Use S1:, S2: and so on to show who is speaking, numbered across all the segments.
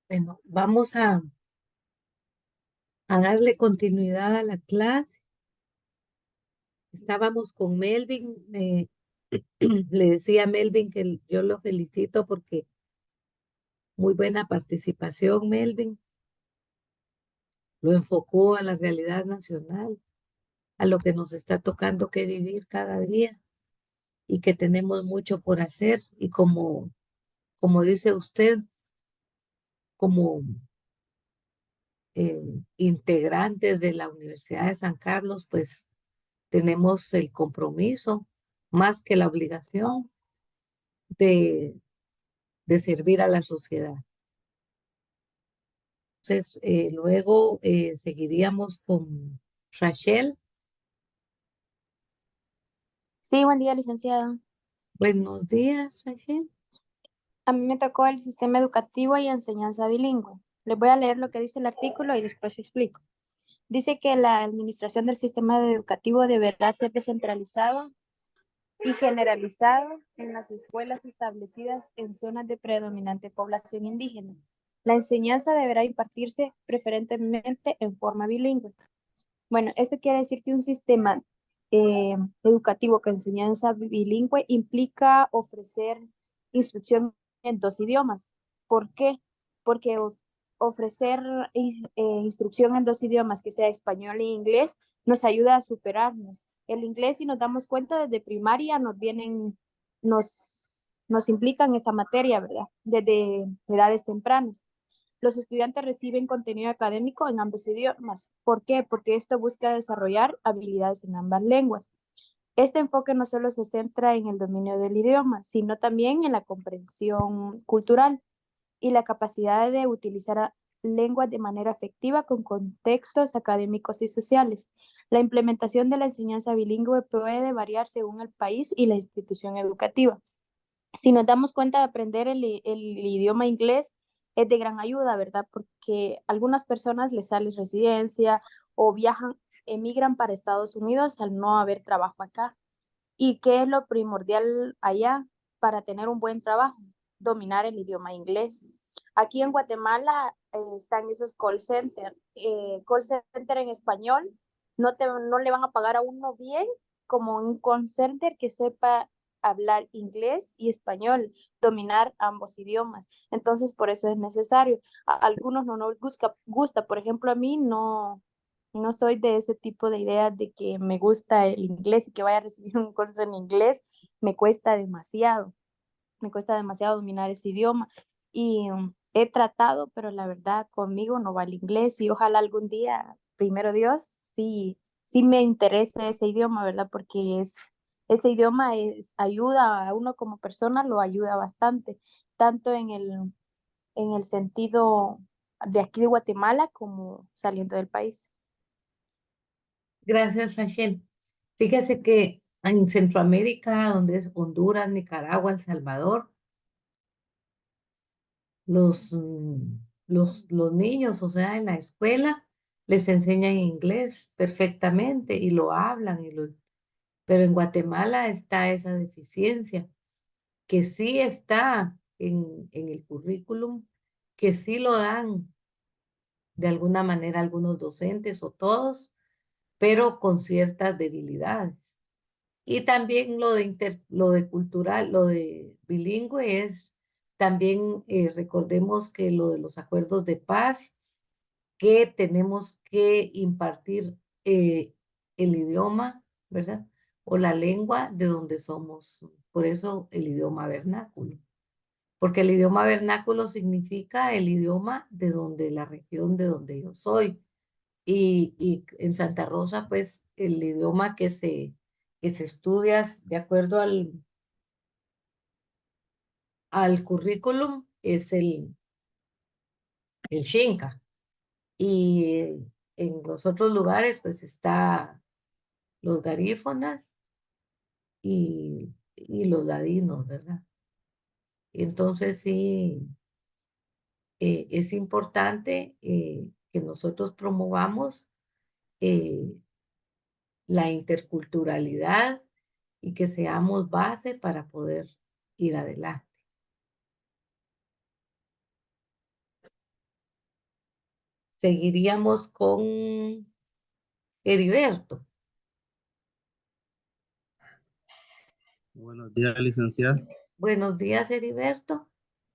S1: Bueno, vamos a darle continuidad a la clase. Estábamos con Melvin. Le decía a Melvin que yo lo felicito porque muy buena participación, Melvin. Lo enfocó a la realidad nacional, a lo que nos está tocando que vivir cada día y que tenemos mucho por hacer. Y como dice usted, como integrantes de la Universidad de San Carlos, pues tenemos el compromiso, más que la obligación, de, de servir a la sociedad. Entonces, luego seguiríamos con Rachel.
S2: Sí, buen día, licenciada.
S1: Buenos días, Rachel.
S2: A mí me tocó el sistema educativo y enseñanza bilingüe. Les voy a leer lo que dice el artículo y después explico. Dice que la administración del sistema educativo deberá ser descentralizado y generalizado en las escuelas establecidas en zonas de predominante población indígena. La enseñanza deberá impartirse preferentemente en forma bilingüe. Bueno, esto quiere decir que un sistema educativo con enseñanza bilingüe implica ofrecer instrucción en dos idiomas. ¿Por qué? Porque ofrecer instrucción en dos idiomas, que sea español e inglés, nos ayuda a superarnos. El inglés, si nos damos cuenta, desde primaria nos implican esa materia, ¿verdad? Desde edades tempranas. Los estudiantes reciben contenido académico en ambos idiomas. ¿Por qué? Porque esto busca desarrollar habilidades en ambas lenguas. Este enfoque no solo se centra en el dominio del idioma, sino también en la comprensión cultural y la capacidad de utilizar lenguas de manera efectiva con contextos académicos y sociales. La implementación de la enseñanza bilingüe puede variar según el país y la institución educativa. Si nos damos cuenta de aprender el idioma inglés, es de gran ayuda, ¿verdad? Porque a algunas personas les sale residencia o viajan, emigran para Estados Unidos al no haber trabajo acá. ¿Y qué es lo primordial allá para tener un buen trabajo? Dominar el idioma inglés. Aquí en Guatemala están esos call center en español. No le van a pagar a uno bien como un call center que sepa hablar inglés y español, dominar ambos idiomas. Entonces, por eso es necesario. A algunos no nos gusta, por ejemplo, a mí no soy de ese tipo de ideas de que me gusta el inglés y que vaya a recibir un curso en inglés. Me cuesta demasiado dominar ese idioma. Y he tratado, pero la verdad conmigo no va el inglés y ojalá algún día, primero Dios, sí me interese ese idioma, ¿verdad? Porque ese idioma ayuda a uno como persona, lo ayuda bastante, tanto en el sentido de aquí de Guatemala como saliendo del país.
S1: Gracias, Rachel. Fíjese que en Centroamérica, donde es Honduras, Nicaragua, El Salvador, los, los niños, o sea, en la escuela, les enseñan inglés perfectamente y lo hablan, pero en Guatemala está esa deficiencia, que sí está en el currículum, que sí lo dan de alguna manera algunos docentes o todos, pero con ciertas debilidades. Y también lo de cultural, lo de bilingüe es también, recordemos que lo de los acuerdos de paz, que tenemos que impartir el idioma, ¿verdad? O la lengua de donde somos. Por eso el idioma vernáculo. Porque el idioma vernáculo significa el idioma de donde, la región de donde yo soy. Y en Santa Rosa, pues, el idioma que se estudia de acuerdo al currículum es el Xinca. Y en los otros lugares, pues, está los garífonas y los ladinos, ¿verdad? Entonces, sí, es importante que nosotros promovamos eh, la interculturalidad y que seamos base para poder ir adelante. Seguiríamos con Heriberto.
S3: Buenos días, licenciada.
S1: Buenos días, Heriberto.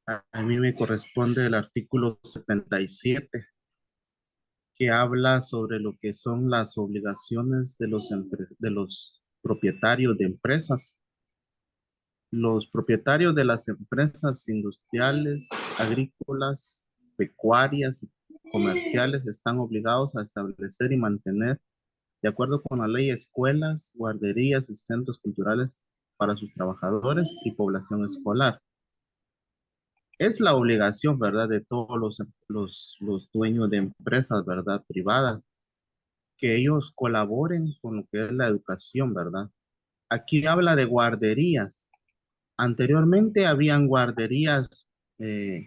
S3: A mí me corresponde el artículo 77, que habla sobre lo que son las obligaciones de de los propietarios de empresas. Los propietarios de las empresas industriales, agrícolas, pecuarias y comerciales están obligados a establecer y mantener, de acuerdo con la ley, escuelas, guarderías y centros culturales para sus trabajadores y población escolar. Es la obligación, ¿verdad?, de todos los dueños de empresas, ¿verdad?, privadas, que ellos colaboren con lo que es la educación, ¿verdad? Aquí habla de guarderías. Anteriormente habían guarderías eh,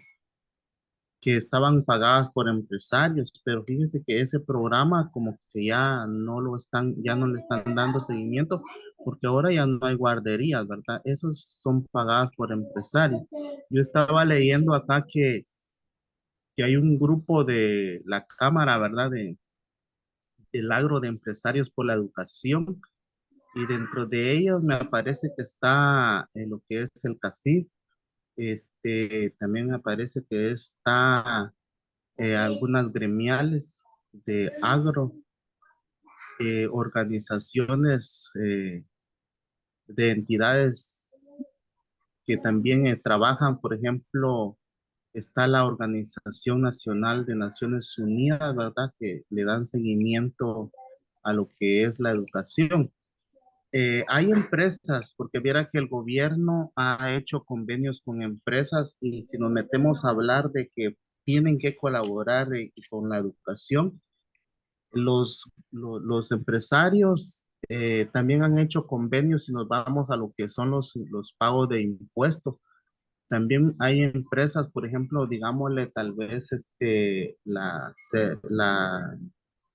S3: que estaban pagadas por empresarios, pero fíjense que ese programa como que ya no le están dando seguimiento, porque ahora ya no hay guarderías, ¿verdad? Esos son pagadas por empresarios. Yo estaba leyendo acá que hay un grupo de la Cámara, ¿verdad? Del agro de empresarios por la educación, y dentro de ellos me parece que está lo que es el CACIF. También me parece que está algunas gremiales de agro, organizaciones de entidades que también trabajan, por ejemplo, está la Organización Nacional de Naciones Unidas, ¿verdad? Que le dan seguimiento a lo que es la educación. Hay empresas, porque viera que el gobierno ha hecho convenios con empresas, y si nos metemos a hablar de que tienen que colaborar con la educación, los empresarios también han hecho convenios. Si nos vamos a lo que son los pagos de impuestos, también hay empresas, por ejemplo, digámosle tal vez la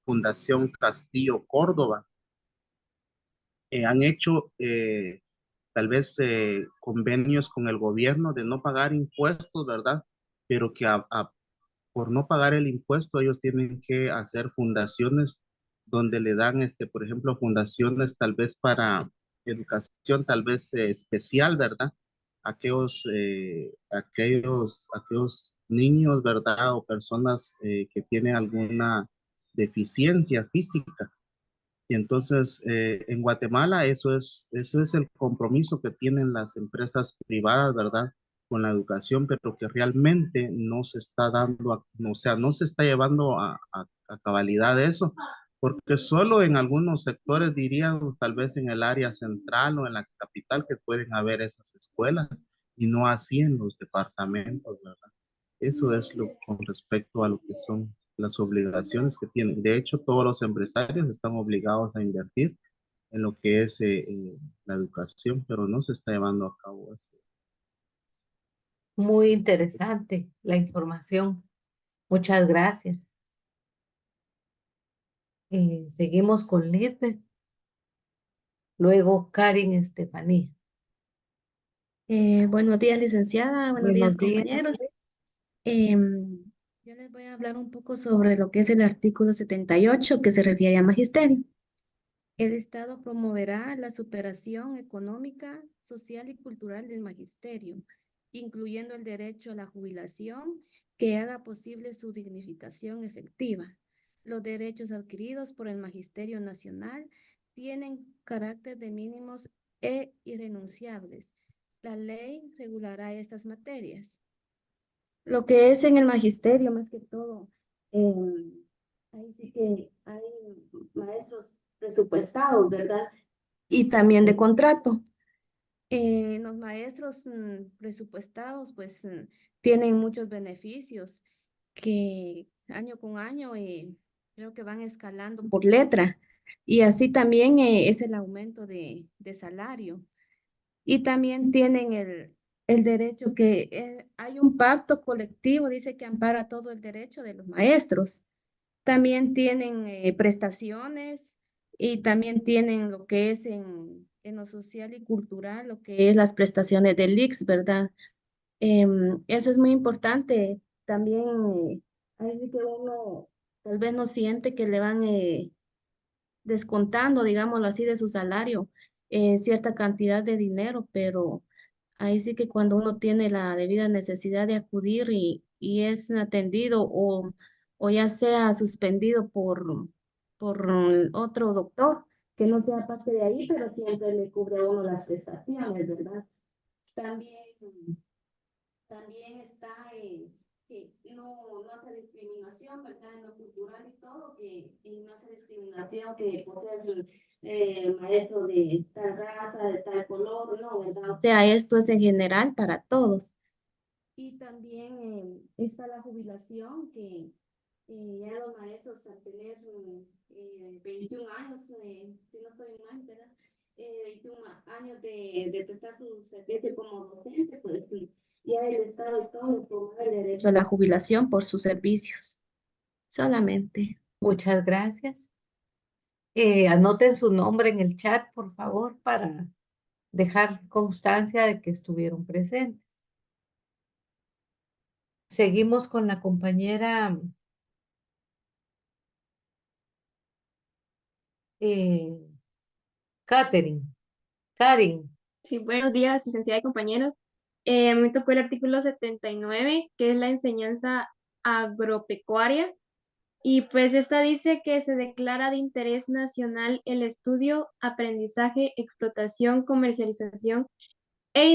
S3: Fundación Castillo Córdoba, han hecho tal vez convenios con el gobierno de no pagar impuestos, ¿verdad? Pero que por no pagar el impuesto ellos tienen que hacer fundaciones donde le dan, por ejemplo, fundaciones tal vez para educación, tal vez especial, ¿verdad? Aquellos niños, ¿verdad? O personas que tienen alguna deficiencia física. Y entonces, en Guatemala eso es el compromiso que tienen las empresas privadas, ¿verdad? Con la educación, pero que realmente no se está dando, o sea, no se está llevando a cabalidad eso, porque solo en algunos sectores, diríamos, tal vez en el área central o en la capital, que pueden haber esas escuelas, y no así en los departamentos, ¿verdad? Eso es lo con respecto a lo que son las obligaciones que tienen. De hecho, todos los empresarios están obligados a invertir en lo que es la educación, pero no se está llevando a cabo eso.
S1: Muy interesante la información. Muchas gracias. Seguimos con Lisbeth, luego Karen Estefanía.
S4: Buenos días, licenciada. Buenos días,
S1: Buenos días.
S4: compañeros. Yo les voy a hablar un poco sobre lo que es el artículo 78 que se refiere a magisterio. El Estado promoverá la superación económica, social y cultural del magisterio, incluyendo el derecho a la jubilación que haga posible su dignificación efectiva. Los derechos adquiridos por el Magisterio Nacional tienen carácter de mínimos e irrenunciables. La ley regulará estas materias. Lo que es en el magisterio, más que todo, ahí sí que hay maestros presupuestados, ¿verdad? Y también de contrato. Los maestros presupuestados, pues, tienen muchos beneficios que año con año creo que van escalando por letra. Y así también es el aumento de salario. Y también tienen el derecho que hay un pacto colectivo, dice que ampara todo el derecho de los maestros. También tienen prestaciones y también tienen lo que es en lo social y cultural, lo que es las prestaciones del IX, ¿verdad? Eso es muy importante. También hay que uno tal vez no siente que le van descontando, digámoslo así, de su salario cierta cantidad de dinero, pero ahí sí que cuando uno tiene la debida necesidad de acudir y es atendido o ya sea suspendido por otro doctor, que no sea parte de ahí, pero siempre le cubre a uno las prestaciones, ¿verdad? También, también está que no hace discriminación, ¿verdad? En lo cultural y todo, que no hace discriminación, que por ser maestro de tal raza, de tal color, no, ¿verdad? O sea, esto es en general para todos. Y también está la jubilación, que ya los maestros al tener 21 años, si no estoy mal, ¿verdad? 21 años de prestar su servicio como docente, pues sí, ya el Estado y todo le promueve el derecho a la jubilación por sus servicios. Solamente.
S1: Muchas gracias. Anoten su nombre en el chat, por favor, para dejar constancia de que estuvieron presentes. Seguimos con la compañera eh, Catherine. Karin.
S5: Sí, buenos días, licenciada y compañeros. Me tocó el artículo 79, que es la enseñanza agropecuaria. Y pues esta dice que se declara de interés nacional el estudio, aprendizaje, explotación, comercialización e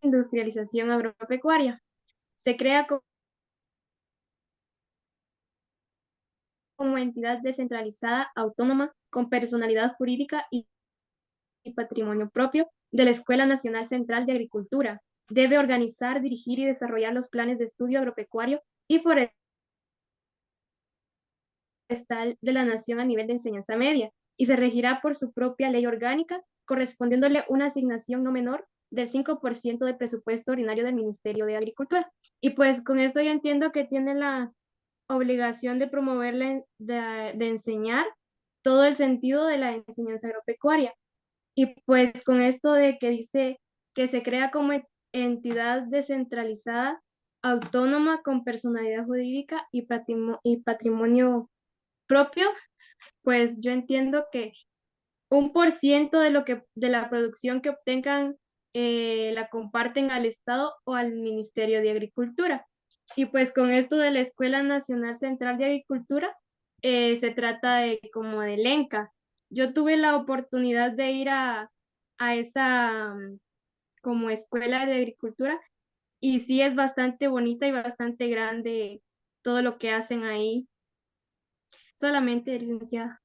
S5: industrialización agropecuaria. Se crea como entidad descentralizada, autónoma, con personalidad jurídica y patrimonio propio de la Escuela Nacional Central de Agricultura. Debe organizar, dirigir y desarrollar los planes de estudio agropecuario y forestal de la nación a nivel de enseñanza media y se regirá por su propia ley orgánica, correspondiéndole una asignación no menor del 5% del presupuesto ordinario del Ministerio de Agricultura. Y pues con esto yo entiendo que tiene la obligación de promover, de enseñar todo el sentido de la enseñanza agropecuaria. Y pues con esto de que dice que se crea como entidad descentralizada, autónoma, con personalidad jurídica y patrimonio propio, pues yo entiendo que 1% de de la producción que obtengan la comparten al Estado o al Ministerio de Agricultura. Y pues con esto de la Escuela Nacional Central de Agricultura, se trata de como de Lenca. Yo tuve la oportunidad de ir a esa como escuela de agricultura y sí es bastante bonita y bastante grande todo lo que hacen ahí. Solamente, licenciada.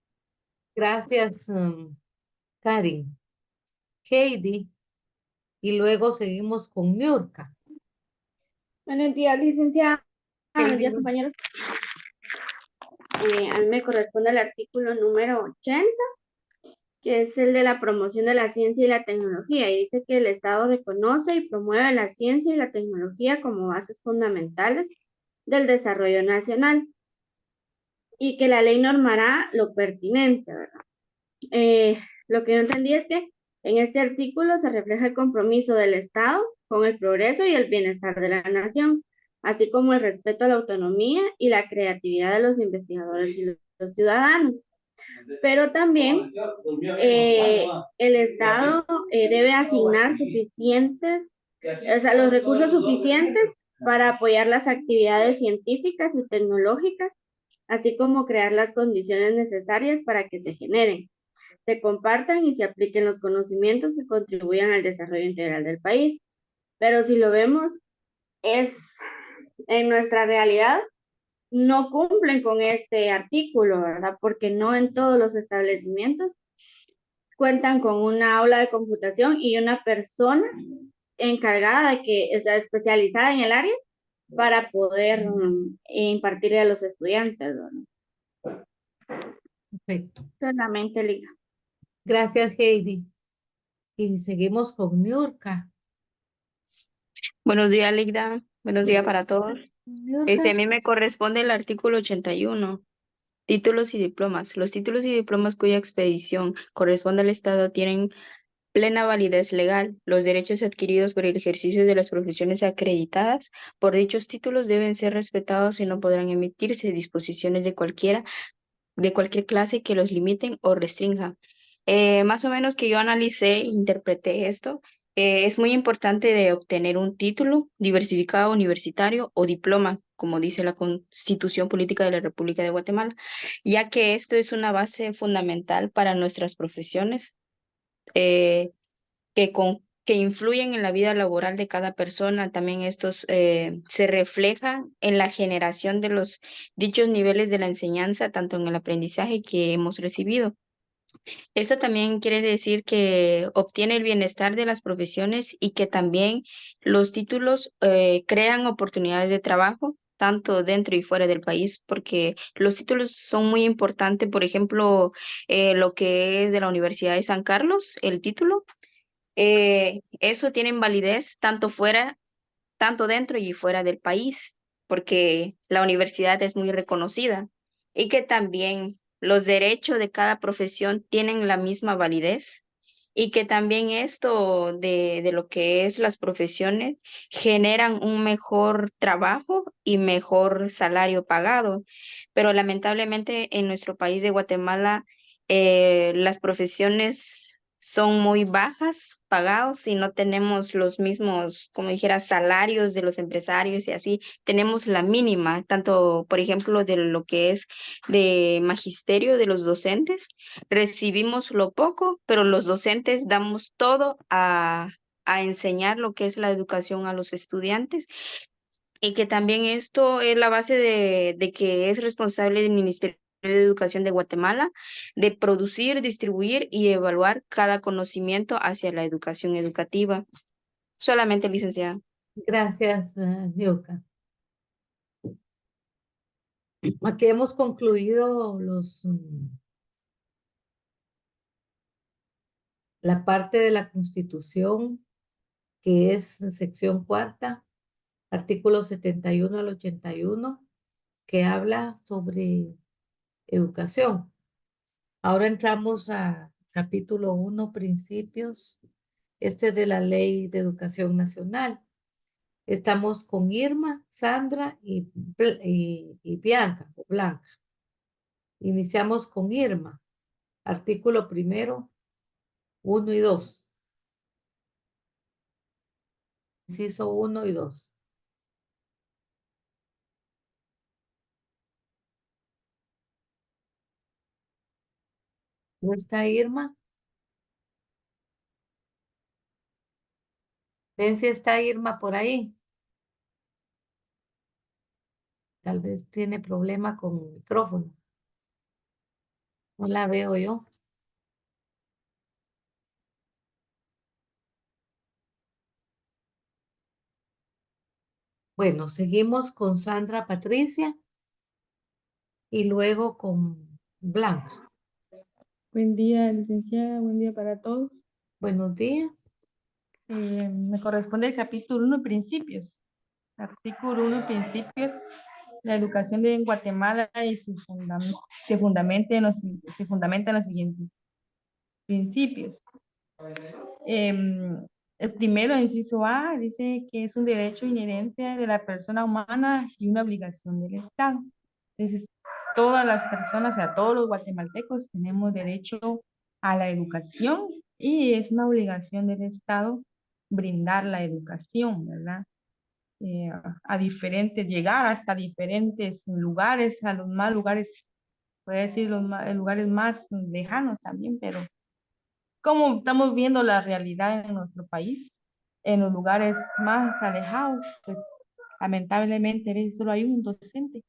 S1: Gracias, Karin. Heidi. Y luego seguimos con Niurka.
S6: Buenos días, licenciada. Buenos
S1: Heidi,
S6: días, compañeros. A mí me corresponde el artículo número 80, que es el de la promoción de la ciencia y la tecnología. Y dice que el Estado reconoce y promueve la ciencia y la tecnología como bases fundamentales del desarrollo nacional y que la ley normará lo pertinente, ¿verdad? Lo que yo entendí es que en este artículo se refleja el compromiso del Estado con el progreso y el bienestar de la nación, así como el respeto a la autonomía y la creatividad de los investigadores y los ciudadanos. Pero también el Estado debe asignar los recursos suficientes para apoyar las actividades científicas y tecnológicas, así como crear las condiciones necesarias para que se generen, se compartan y se apliquen los conocimientos que contribuyan al desarrollo integral del país. Pero si lo vemos, en nuestra realidad no cumplen con este artículo, ¿verdad? Porque no en todos los establecimientos cuentan con una aula de computación y una persona encargada de que está especializada en el área para poder impartirle a los estudiantes, ¿verdad?
S1: perfecto.
S6: Solamente liga.
S1: Gracias, Heidi. Y seguimos con Niurka.
S7: Buenos días, Ligda. Buenos días para todos.
S1: Niurka.
S7: A mí me corresponde el artículo 81, títulos y diplomas. Los títulos y diplomas cuya expedición corresponde al Estado tienen plena validez legal. Los derechos adquiridos por el ejercicio de las profesiones acreditadas por dichos títulos deben ser respetados y no podrán emitirse disposiciones de cualquier clase que los limiten o restrinjan. Más o menos que yo analicé e interpreté esto, es muy importante de obtener un título diversificado universitario o diploma, como dice la Constitución Política de la República de Guatemala, ya que esto es una base fundamental para nuestras profesiones, eh, que influyen en la vida laboral de cada persona. También estos se reflejan en la generación de los dichos niveles de la enseñanza, tanto en el aprendizaje que hemos recibido. Esto también quiere decir que obtiene el bienestar de las profesiones y que también los títulos crean oportunidades de trabajo tanto dentro y fuera del país, porque los títulos son muy importantes. Por ejemplo, lo que es de la Universidad de San Carlos, el título, eso tiene validez tanto dentro y fuera del país, porque la universidad es muy reconocida y que también los derechos de cada profesión tienen la misma validez y que también esto de lo que es las profesiones generan un mejor trabajo y mejor salario pagado. Pero lamentablemente en nuestro país de Guatemala, las profesiones son muy bajas pagados y no tenemos los mismos, como dijera, salarios de los empresarios y así. Tenemos la mínima, tanto, por ejemplo, de lo que es de magisterio de los docentes. Recibimos lo poco, pero los docentes damos todo a enseñar lo que es la educación a los estudiantes y que también esto es la base de que es responsable del Ministerio de Educación de Guatemala de producir, distribuir y evaluar cada conocimiento hacia la educación educativa. Solamente, licenciada.
S1: Gracias, Niuka. Aquí hemos concluido la parte de la Constitución, que es sección cuarta, artículos 71 al 81, que habla sobre educación. Ahora entramos a capítulo 1, principios. Este es de la Ley de Educación Nacional. Estamos con Irma, Sandra y Bianca o Blanca. Iniciamos con Irma. Artículo primero, 1 y 2. Inciso 1 y 2. ¿No está Irma? ¿Ven si está Irma por ahí? Tal vez tiene problema con el micrófono. No la veo yo. Bueno, seguimos con Sandra Patricia y luego con Blanca.
S8: Buen día, licenciada, buen día para todos.
S1: Buenos días.
S8: Me corresponde el capítulo 1, principios. Artículo 1, principios. La educación en Guatemala y se fundamenta en los siguientes principios. El primero, inciso A, dice que es un derecho inherente de la persona humana y una obligación del Estado. Entonces, todas las personas, o sea, todos los guatemaltecos tenemos derecho a la educación y es una obligación del Estado brindar la educación, ¿verdad? Llegar hasta diferentes lugares, a los más lugares, puede decir lugares más lejanos también, pero como estamos viendo la realidad en nuestro país, en los lugares más alejados, pues lamentablemente a veces solo hay un docente.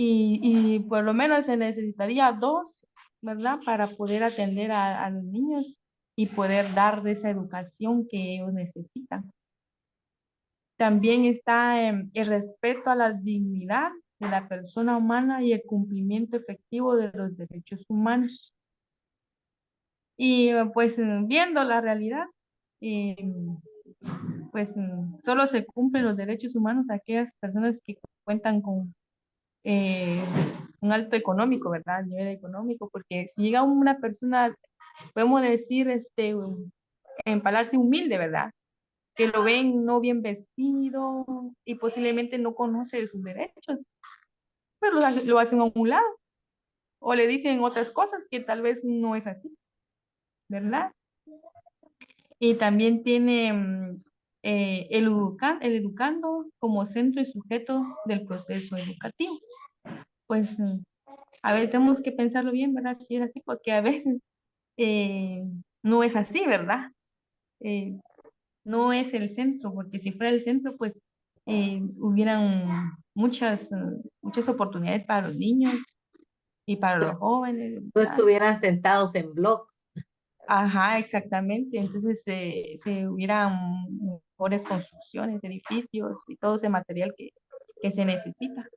S8: Y por lo menos se necesitaría dos, ¿verdad? Para poder atender a los niños y poder dar esa educación que ellos necesitan. También está el respeto a la dignidad de la persona humana y el cumplimiento efectivo de los derechos humanos. Y pues viendo la realidad, pues solo se cumplen los derechos humanos a aquellas personas que cuentan con un alto económico, ¿verdad? Nivel económico, porque si llega una persona podemos decir, empalagarse humilde, ¿verdad? Que lo ven no bien vestido y posiblemente no conoce sus derechos, pero lo hacen a un lado o le dicen otras cosas que tal vez no es así, ¿verdad? Y también tiene el educando como centro y sujeto del proceso educativo. Pues a ver, tenemos que pensarlo bien, ¿verdad? Si es así, porque a veces no es así, ¿verdad? Eh, no es el centro, porque si fuera el centro, pues hubieran muchas oportunidades para los niños y para los jóvenes,
S1: No
S8: ¿verdad?
S1: estuvieran sentados en bloc.
S8: Ajá, exactamente. Entonces se hubieran mejores construcciones, edificios y todo ese material que se necesita.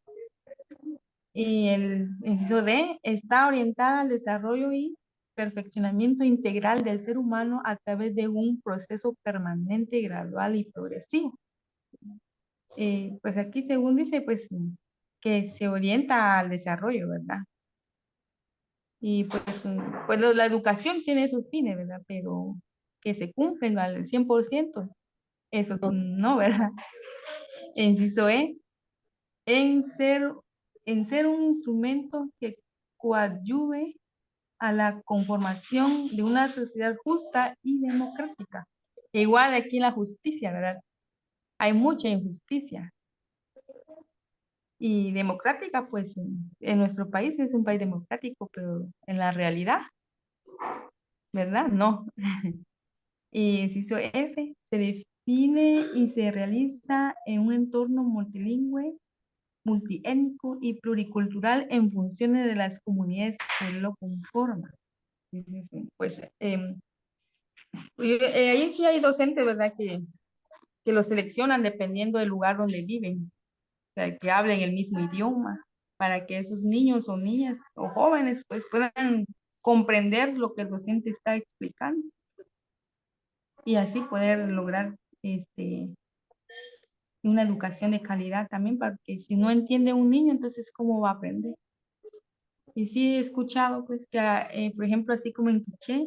S8: Y el inciso D está orientada al desarrollo y perfeccionamiento integral del ser humano a través de un proceso permanente, gradual y progresivo. Pues aquí según dice, pues que se orienta al desarrollo, ¿verdad? Y pues la educación tiene sus fines, ¿verdad? Pero que se cumplen al 100%, eso
S1: Ok.
S8: no, ¿verdad? Inciso E, en ser, en ser un instrumento que coadyuve a la conformación de una sociedad justa y democrática. E igual aquí en la justicia, ¿verdad? Hay mucha injusticia. Y democrática, pues en nuestro país es un país democrático, pero en la realidad, ¿verdad? No. Y inciso F, se define y se realiza en un entorno multilingüe, multiétnico y pluricultural en funciones de las comunidades que lo conforman. Pues ahí sí hay docentes, ¿verdad? Que lo seleccionan dependiendo del lugar donde viven, o sea, que hablen el mismo idioma, para que esos niños o niñas o jóvenes pues puedan comprender lo que el docente está explicando y así poder lograr una educación de calidad también, porque si no entiende un niño, entonces ¿cómo va a aprender? Y sí he escuchado pues que, por ejemplo, así como en Quiché,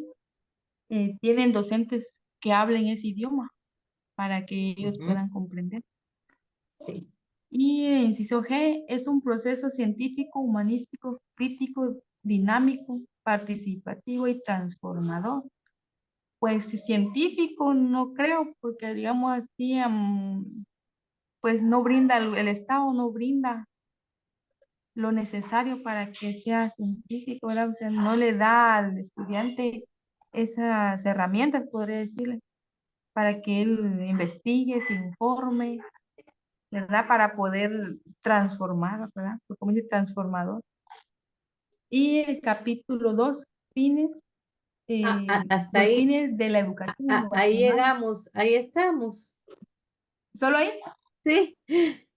S8: tienen docentes que hablen ese idioma para que ellos
S1: Ujú.
S8: puedan comprender.
S1: Sí.
S8: Y inciso G es un proceso científico, humanístico, crítico, dinámico, participativo y transformador. Pues científico no creo, porque digamos así, pues no brinda, el Estado no brinda lo necesario para que sea científico, ¿verdad? O sea, no le da al estudiante esas herramientas, podría decirle, para que él investigue, se informe, ¿verdad? Para poder transformar, ¿verdad? Como dice, transformador. Y el capítulo 2, fines,
S1: Hasta
S8: los
S1: ahí,
S8: fines de la educación en
S1: ahí
S8: Guatemala.
S1: llegamos, ahí estamos.
S8: ¿Solo ahí?
S1: Sí,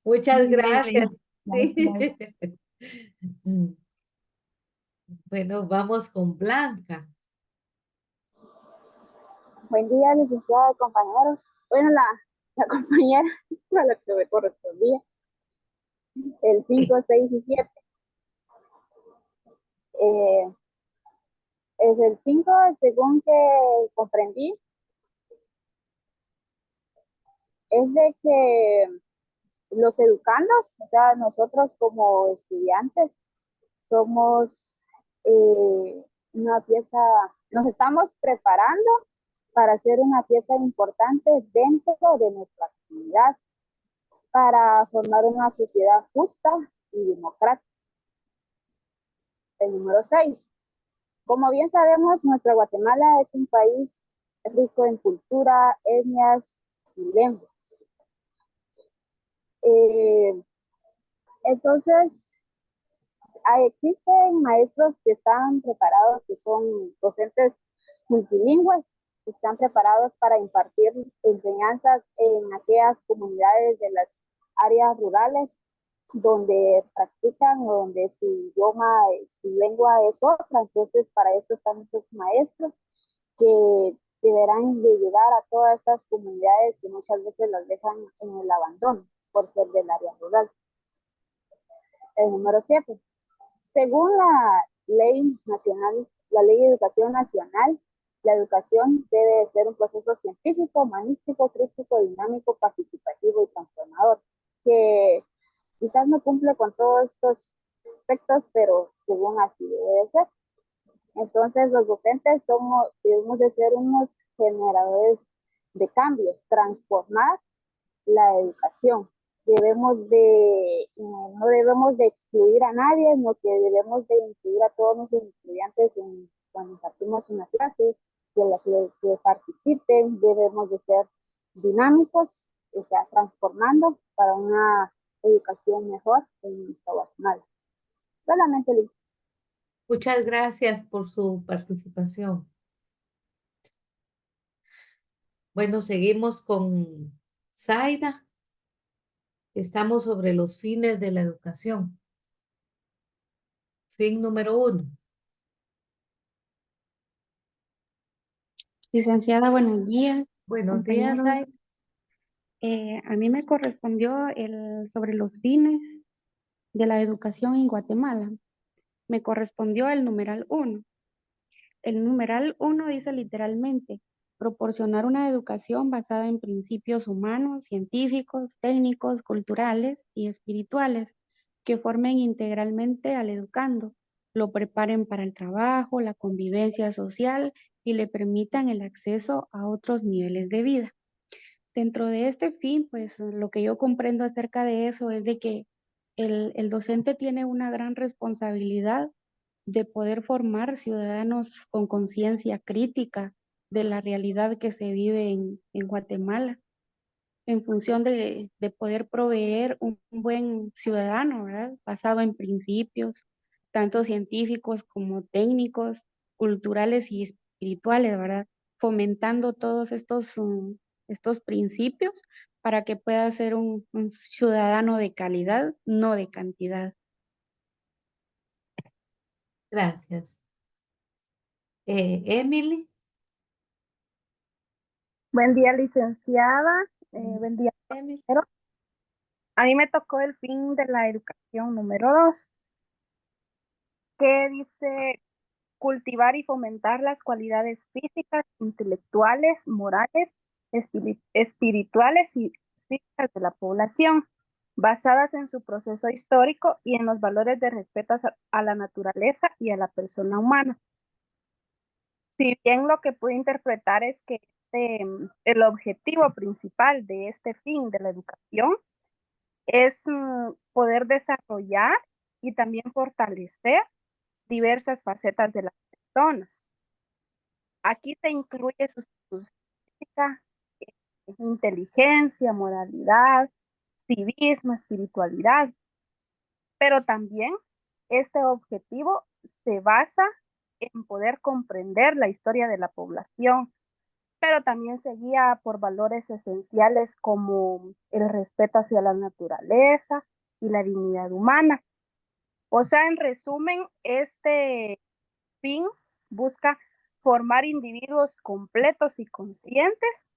S1: muchas
S8: Muy bien,
S1: gracias.
S8: Reina.
S1: Sí.
S8: Gracias.
S1: Bueno, vamos con Blanca.
S2: Buen día, licenciada, compañeros. Bueno, la compañera a la que me correspondía, el
S1: Sí.
S2: 5, 6 y 7. Es el 5, según que comprendí, es de que los educandos, o sea, nosotros como estudiantes, somos una pieza, nos estamos preparando para ser una pieza importante dentro de nuestra comunidad, para formar una sociedad justa y democrática. El número 6. Como bien sabemos, nuestra Guatemala es un país rico en cultura, etnias y lenguas. Eh, entonces, existen maestros que están preparados, que son docentes multilingües, que están preparados para impartir enseñanzas en aquellas comunidades de las áreas rurales donde practican o donde su idioma, su lengua es otra. Entonces, para eso están estos maestros que deberán de llegar a todas estas comunidades que muchas veces las dejan en el abandono por ser del área rural. El número 7. Según la ley nacional, la ley de educación nacional, La educación debe ser un proceso científico, humanístico, crítico, dinámico, participativo y transformador, que quizás no cumple con todos estos aspectos, pero según así debe de ser. Entonces, los docentes debemos de ser unos generadores de cambio, transformar la educación. No debemos de excluir a nadie, sino que debemos de incluir a todos nuestros estudiantes cuando impartimos una clase, que participen, debemos de ser dinámicos, o sea, transformando para una educación mejor en nuestra Guatemala. Solamente
S1: Muchas gracias por su participación. Bueno, seguimos con Zaida. Estamos sobre los fines de la educación. Fin número 1.
S9: Licenciada, buenos días,
S1: Buenos días,
S9: compañeros.
S1: Zaida.
S9: A mí me correspondió sobre los fines de la educación en Guatemala. Me correspondió el numeral 1. El numeral 1 dice literalmente, proporcionar una educación basada en principios humanos, científicos, técnicos, culturales y espirituales que formen integralmente al educando, lo preparen para el trabajo, la convivencia social y le permitan el acceso a otros niveles de vida. Dentro de este fin, pues lo que yo comprendo acerca de eso es de que el docente tiene una gran responsabilidad de poder formar ciudadanos con conciencia crítica de la realidad que se vive en Guatemala, en función de poder proveer un buen ciudadano, ¿verdad? Basado en principios, tanto científicos como técnicos, culturales y espirituales, ¿verdad? Fomentando todos estos principios para que pueda ser un ciudadano de calidad, no de cantidad.
S1: Gracias. Emily.
S2: buen día, licenciada. Buen día.
S1: Emily.
S2: A mí me tocó el fin de la educación número 2, que dice cultivar y fomentar las cualidades físicas, intelectuales, morales, espirituales y psíquicas de la población, basadas en su proceso histórico y en los valores de respeto a la naturaleza y a la persona humana. Si bien lo que puedo interpretar es que el objetivo principal de este fin de la educación es poder desarrollar y también fortalecer diversas facetas de las personas. Aquí se incluye su salud física, inteligencia, moralidad, civismo, espiritualidad, pero también este objetivo se basa en poder comprender la historia de la población, pero también se guía por valores esenciales como el respeto hacia la naturaleza y la dignidad humana. O sea, en resumen, este fin busca formar individuos completos y conscientes,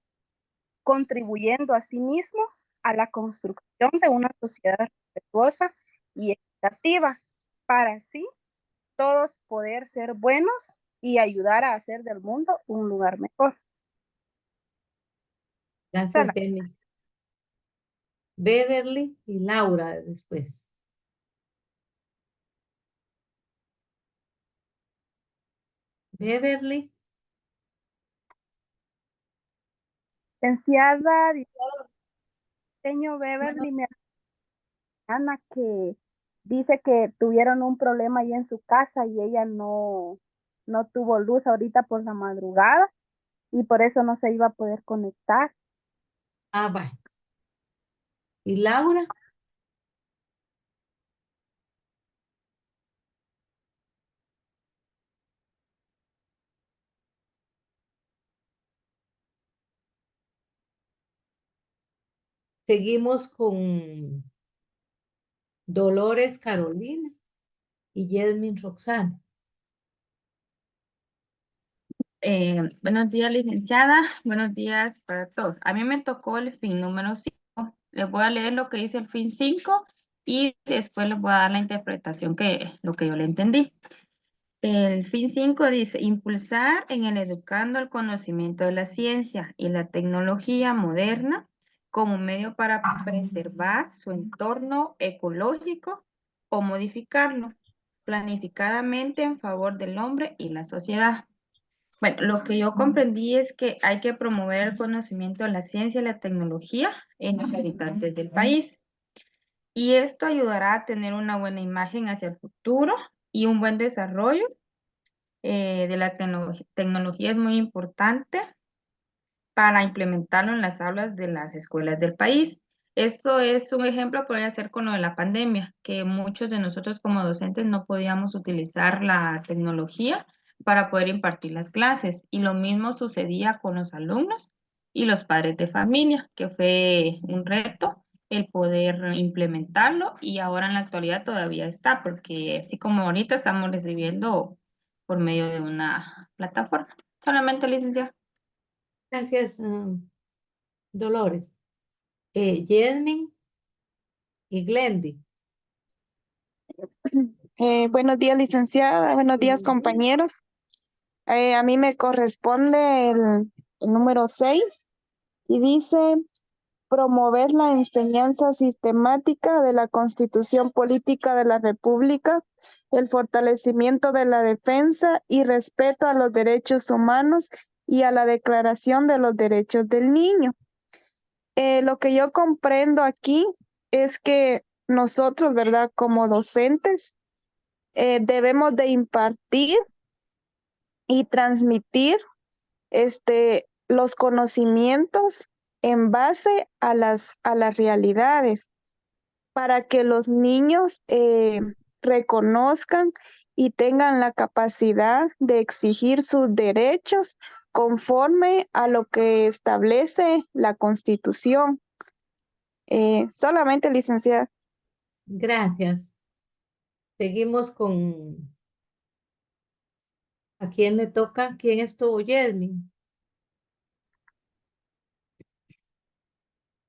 S2: contribuyendo asimismo a la construcción de una sociedad respetuosa y equitativa, para así todos poder ser buenos y ayudar a hacer del mundo un lugar mejor.
S1: Gracias, Emily. Beverly y Laura después. Beverly.
S2: Licenciada, diseño Beverly, mi hermana que dice que tuvieron un problema ahí en su casa y ella no tuvo luz ahorita por la madrugada y por eso no se iba a poder conectar.
S1: Ah, va. ¿Y Laura? Seguimos con Dolores Carolina y Yasmin Roxana.
S7: Buenos días, licenciada. Buenos días para todos. A mí me tocó el fin número 5. Les voy a leer lo que dice el fin 5 y después les voy a dar la interpretación lo que yo le entendí.
S10: El fin 5 dice, impulsar en el educando el conocimiento de la ciencia y la tecnología moderna como medio para preservar su entorno ecológico o modificarlo planificadamente en favor del hombre y la sociedad. Bueno, lo que yo comprendí es que hay que promover el conocimiento de la ciencia y la tecnología en los habitantes del país. Y esto ayudará a tener una buena imagen hacia el futuro y un buen desarrollo de la tecnología es muy importante para implementarlo en las aulas de las escuelas del país. Esto es un ejemplo, podría ser con lo de la pandemia, que muchos de nosotros como docentes no podíamos utilizar la tecnología para poder impartir las clases. Y lo mismo sucedía con los alumnos y los padres de familia, que fue un reto el poder implementarlo y ahora en la actualidad todavía está, porque así como ahorita estamos recibiendo por medio de una plataforma. Solamente, licenciada.
S1: Gracias, Dolores. Yasmin y Glendy.
S11: Buenos días, licenciada. Buenos días, compañeros. A mí me corresponde el número 6 y dice promover la enseñanza sistemática de la Constitución Política de la República, el fortalecimiento de la defensa y respeto a los derechos humanos y a la Declaración de los Derechos del Niño. Lo que yo comprendo aquí es que nosotros, ¿verdad? Como docentes, debemos de impartir y transmitir los conocimientos en base a las realidades para que los niños reconozcan y tengan la capacidad de exigir sus derechos conforme a lo que establece la Constitución. Solamente, licenciada.
S1: Gracias. Seguimos con... ¿A quién le toca? ¿Quién estuvo? Yasmin.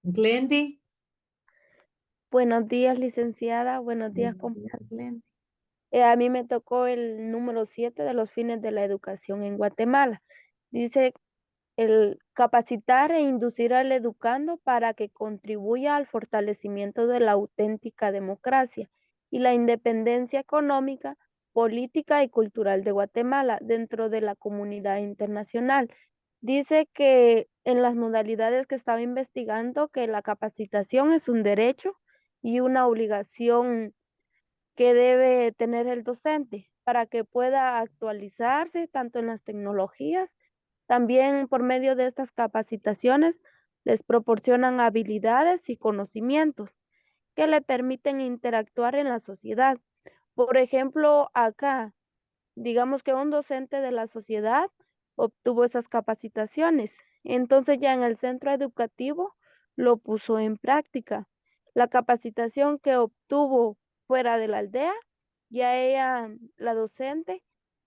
S1: Glendy.
S2: Buenos días, licenciada. Buenos días,
S1: Buenos días, Glendy.
S2: A mí me tocó el número 7 de los fines de la educación en Guatemala. Dice el capacitar e inducir al educando para que contribuya al fortalecimiento de la auténtica democracia y la independencia económica, política y cultural de Guatemala dentro de la comunidad internacional. Dice que en las modalidades que estaba investigando, que la capacitación es un derecho y una obligación que debe tener el docente para que pueda actualizarse tanto en las tecnologías, también por medio de estas capacitaciones les proporcionan habilidades y conocimientos que le permiten interactuar en la sociedad. Por ejemplo, acá, digamos que un docente de la sociedad obtuvo esas capacitaciones, entonces ya en el centro educativo lo puso en práctica. La capacitación que obtuvo fuera de la aldea, ya ella, la docente,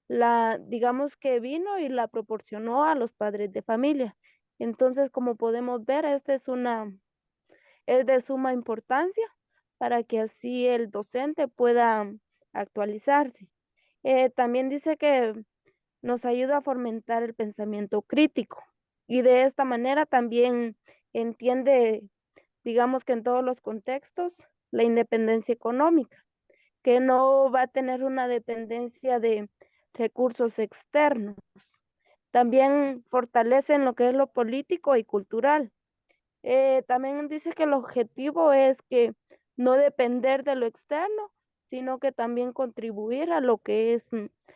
S2: digamos que vino y la proporcionó a los padres de familia. Entonces, como podemos ver, es de suma importancia para que así el docente pueda actualizarse. También dice que nos ayuda a fomentar el pensamiento crítico y de esta manera también entiende, digamos que en todos los contextos, la independencia económica, que no va a tener una dependencia de recursos externos. También fortalecen lo que es lo político y cultural. También dice que el objetivo es que no depender de lo externo, sino que también contribuir a lo que es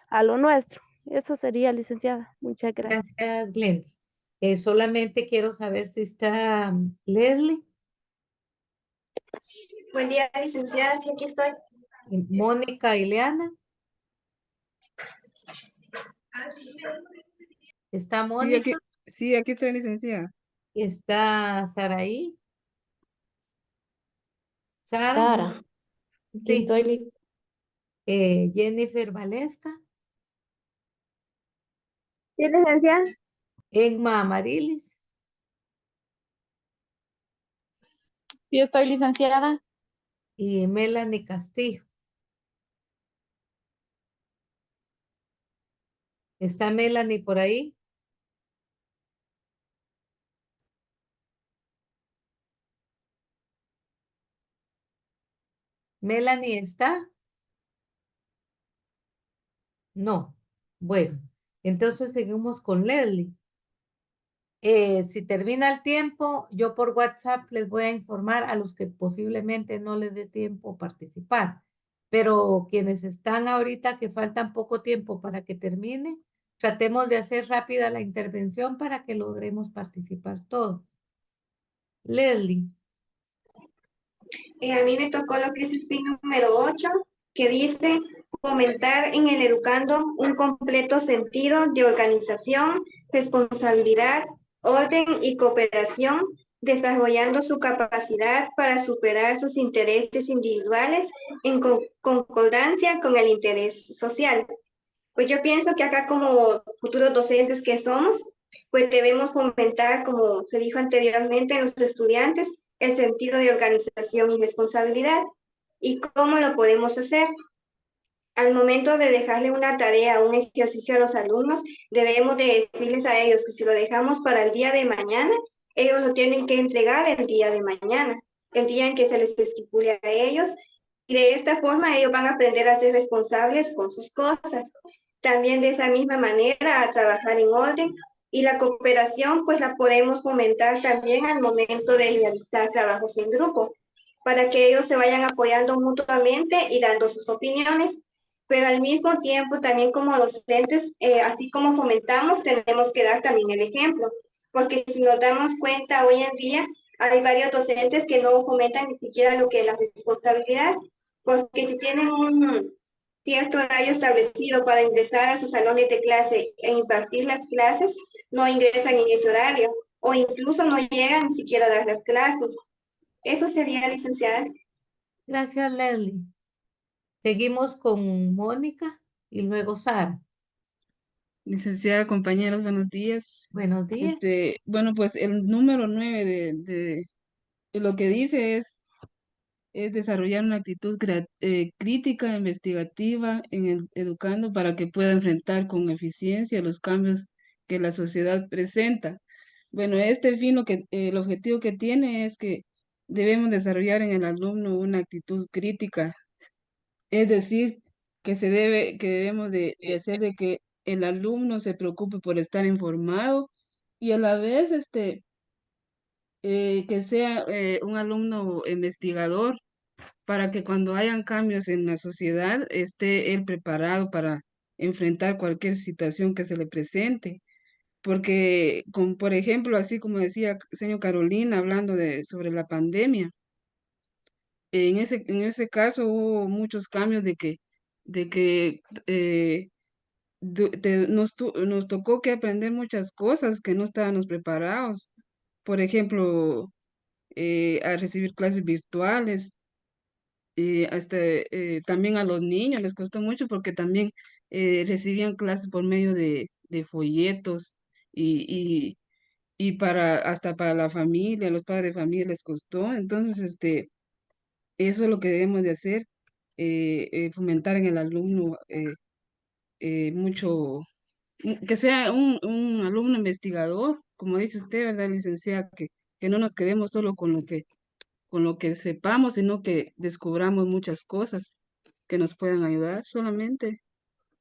S2: a lo nuestro. Eso sería, licenciada. Muchas gracias.
S1: Gracias, Glendy. Solamente quiero saber si está Leslie,
S5: Buen día, licenciada. Sí, aquí estoy.
S1: Mónica y Leana. ¿Está
S12: Sí,
S1: Mónica?
S12: aquí estoy, licenciada.
S1: ¿Está Saraí? ¿Sara?
S13: Sara, aquí
S1: Sí.
S13: estoy.
S1: Jennifer Valesca.
S6: Sí, licenciada.
S1: Emma Amarilis.
S13: Sí, estoy, licenciada.
S1: Y Melanie Castillo. ¿Está Melanie por ahí? ¿Melanie está? No. Bueno, entonces seguimos con Leslie. Si termina el tiempo, yo por WhatsApp les voy a informar a los que posiblemente no les dé tiempo participar. Pero quienes están ahorita que faltan poco tiempo para que termine, tratemos de hacer rápida la intervención para que logremos participar todos. Leslie.
S14: A mí me tocó lo que es el fin número 8, que dice fomentar en el educando un completo sentido de organización, responsabilidad, orden y cooperación, desarrollando su capacidad para superar sus intereses individuales en concordancia con el interés social. Pues yo pienso que acá como futuros docentes que somos, pues debemos fomentar, como se dijo anteriormente, en los estudiantes el sentido de organización y responsabilidad. ¿Y cómo lo podemos hacer? Al momento de dejarle una tarea, un ejercicio a los alumnos, debemos de decirles a ellos que si lo dejamos para el día de mañana, ellos lo tienen que entregar el día de mañana, el día en que se les estipule a ellos, y de esta forma ellos van a aprender a ser responsables con sus cosas. También de esa misma manera a trabajar en orden, y la cooperación pues la podemos fomentar también al momento de realizar trabajos en grupo, para que ellos se vayan apoyando mutuamente y dando sus opiniones, pero al mismo tiempo también como docentes, así como fomentamos, tenemos que dar también el ejemplo, porque si nos damos cuenta hoy en día, hay varios docentes que no fomentan ni siquiera lo que es la responsabilidad, porque si tienen un cierto horario establecido para ingresar a sus salones de clase e impartir las clases, no ingresan en ese horario, o incluso no llegan ni siquiera a dar las clases. Eso sería, licenciada.
S1: Gracias, Leslie. Seguimos con Mónica y luego Sara.
S12: Licenciada, compañeros, buenos días.
S1: Buenos días.
S12: Bueno, pues el número 9 de lo que dice es desarrollar una actitud crítica, investigativa en el educando para que pueda enfrentar con eficiencia los cambios que la sociedad presenta. Bueno, este fin, el objetivo que tiene es que debemos desarrollar en el alumno una actitud crítica, es decir, que debemos de hacer de que el alumno se preocupe por estar informado y a la vez que sea un alumno investigador para que cuando hayan cambios en la sociedad esté él preparado para enfrentar cualquier situación que se le presente. Porque, por ejemplo, así como decía señor Carolina, hablando sobre la pandemia, en ese caso hubo muchos cambios de que nos tocó que aprender muchas cosas que no estábamos preparados. Por ejemplo, a recibir clases virtuales, hasta también a los niños les costó mucho porque también recibían clases por medio de folletos y, hasta para la familia, los padres de familia les costó. Entonces, eso es lo que debemos de hacer, fomentar en el alumno mucho, que sea un alumno investigador, como dice usted, ¿verdad, licenciada? Que no nos quedemos solo con lo que sepamos, sino que descubramos muchas cosas que nos puedan ayudar solamente,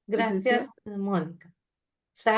S1: Gracias,
S12: licenciada.
S1: Mónica.